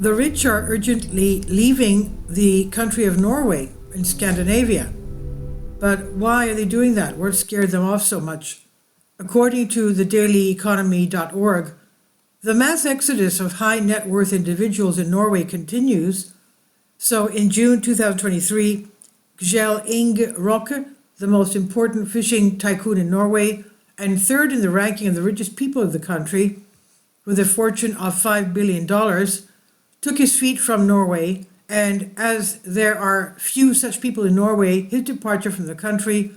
The rich are urgently leaving the country of Norway in Scandinavia. But why are they doing that? What scared them off so much? According to the dailyeconomy.org, the mass exodus of high net worth individuals in Norway continues. So in June 2023, Kjell Inge Rokke, the most important fishing tycoon in Norway and third in the ranking of the richest people of the country, with a fortune of $5 billion, took his feet from Norway. And as there are few such people in Norway, his departure from the country,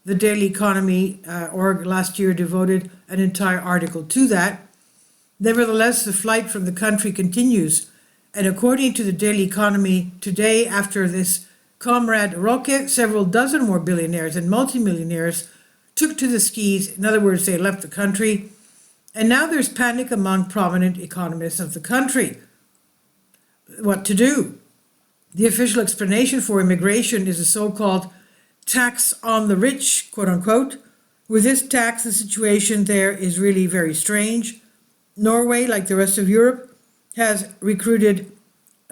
the Daily Economy org last year devoted an entire article to that. Nevertheless, the flight from the country continues. And according to the Daily Economy today, after this Comrade Roque, several dozen more billionaires and multimillionaires took to the skis. In other words, they left the country. And now there's panic among prominent economists of the country. What to do? The official explanation for immigration is a so-called tax on the rich, quote unquote. With this tax, the situation there is really very strange. Norway, like the rest of Europe, has recruited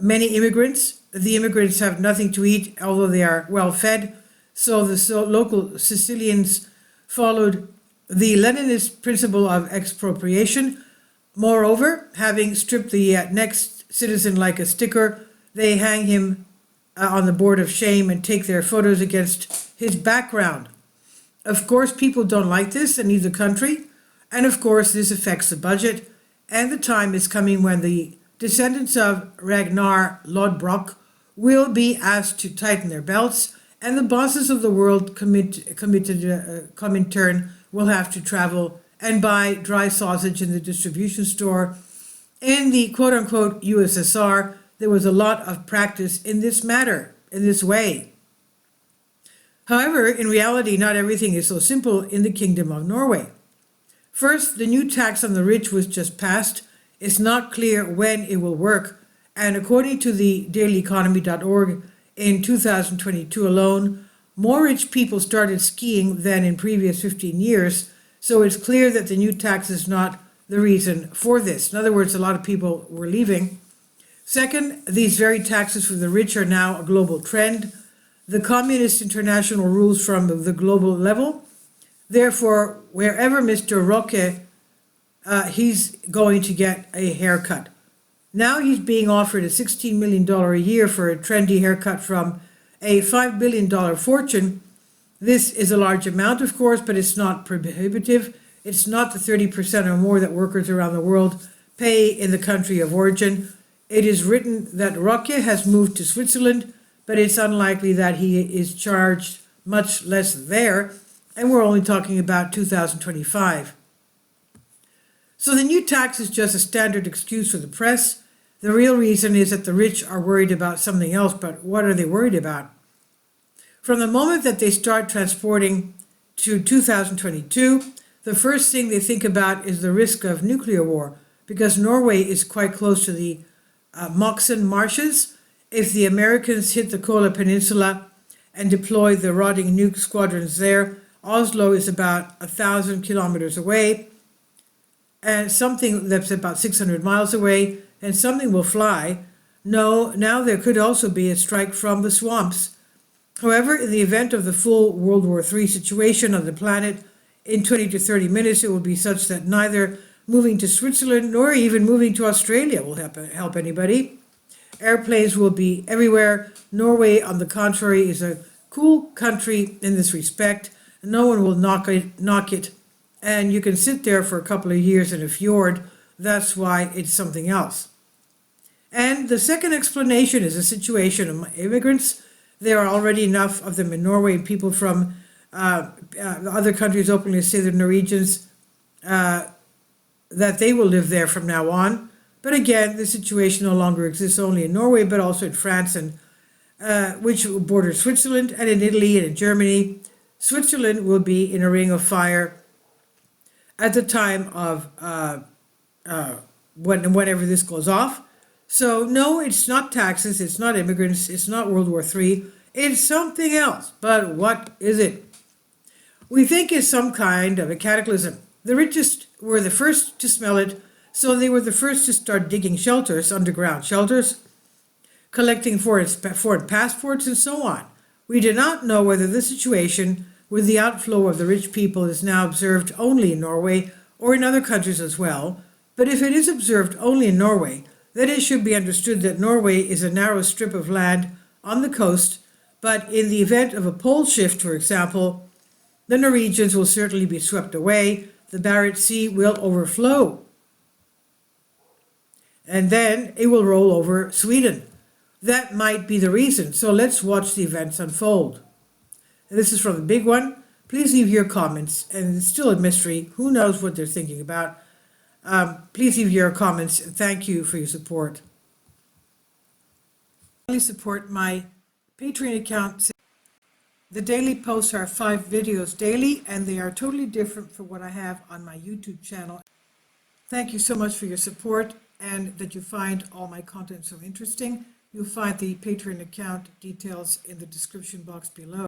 many immigrants. The immigrants have nothing to eat, although they are well fed. So the local Sicilians followed the Leninist principle of expropriation. Moreover, having stripped the next citizen like a sticker, they hang him on the board of shame and take their photos against his background. Of course, people don't like this and leave the country. And of course, this affects the budget. And the time is coming when the descendants of Ragnar Lodbrok will be asked to tighten their belts, and the bosses of the world come in turn will have to travel and buy dry sausage in the distribution store. In the quote-unquote USSR, there was a lot of practice in this matter, in this way. However, in reality, not everything is so simple in the Kingdom of Norway. First, the new tax on the rich was just passed. It's not clear when it will work. And according to the dailyeconomy.org, in 2022 alone, more rich people started skiing than in previous 15 years. So it's clear that the new tax is not the reason for this. In other words, a lot of people were leaving. Second, these very taxes for the rich are now a global trend. The Communist International rules from the global level. Therefore, wherever Mr. Roque, he's going to get a haircut. Now he's being offered a $16 million a year for a trendy haircut from a $5 billion fortune. This is a large amount, of course, but it's not prohibitive. It's not the 30% or more that workers around the world pay in the country of origin. It is written that Roque has moved to Switzerland, but it's unlikely that he is charged much less there, and we're only talking about 2025. So the new tax is just a standard excuse for the press. The real reason is that the rich are worried about something else, but what are they worried about? From the moment that they start transporting to 2022, the first thing they think about is the risk of nuclear war, because Norway is quite close to the Moksen marshes. If the Americans hit the Kola Peninsula and deploy the rotting nuke squadrons there, Oslo is about 1,000 kilometers away, and something that's about 600 miles away, and something will fly. No, now there could also be a strike from the swamps. However, in the event of the full World War III situation on the planet, in 20 to 30 minutes, it will be such that neither moving to Switzerland nor even moving to Australia will help anybody. Airplanes will be everywhere. Norway, on the contrary, is a cool country in this respect. No one will knock it, and you can sit there for a couple of years in a fjord. That's why it's something else. And the second explanation is a situation of immigrants. There are already enough of them in Norway. People from other countries openly say the Norwegians that they will live there from now on. But again, the situation no longer exists only in Norway, but also in France, and which borders Switzerland, and in Italy and in Germany. Switzerland will be in a ring of fire at the time of whenever this goes off. So no, it's not taxes, it's not immigrants, it's not World War III, it's something else. But what is it? We think it's some kind of a cataclysm. The richest were the first to smell it, So they were the first to start digging shelters, underground shelters, collecting foreign passports, and so on. We do not know whether the situation with the outflow of the rich people is now observed only in Norway or in other countries as well, but if it is observed only in Norway, then it should be understood that Norway is a narrow strip of land on the coast, but in the event of a pole shift, for example, the Norwegians will certainly be swept away, the Barents Sea will overflow, and then it will roll over Sweden. That might be the reason, so let's watch the events unfold. And this is from the big one. Please leave your comments, and it's still a mystery. Who knows what they're thinking about? Please leave your comments, and thank you for your support. Please support my Patreon account. The daily posts are 5 videos daily, and they are totally different from what I have on my YouTube channel. Thank you so much for your support, and that you find all my content so interesting. You'll find the Patreon account details in the description box below.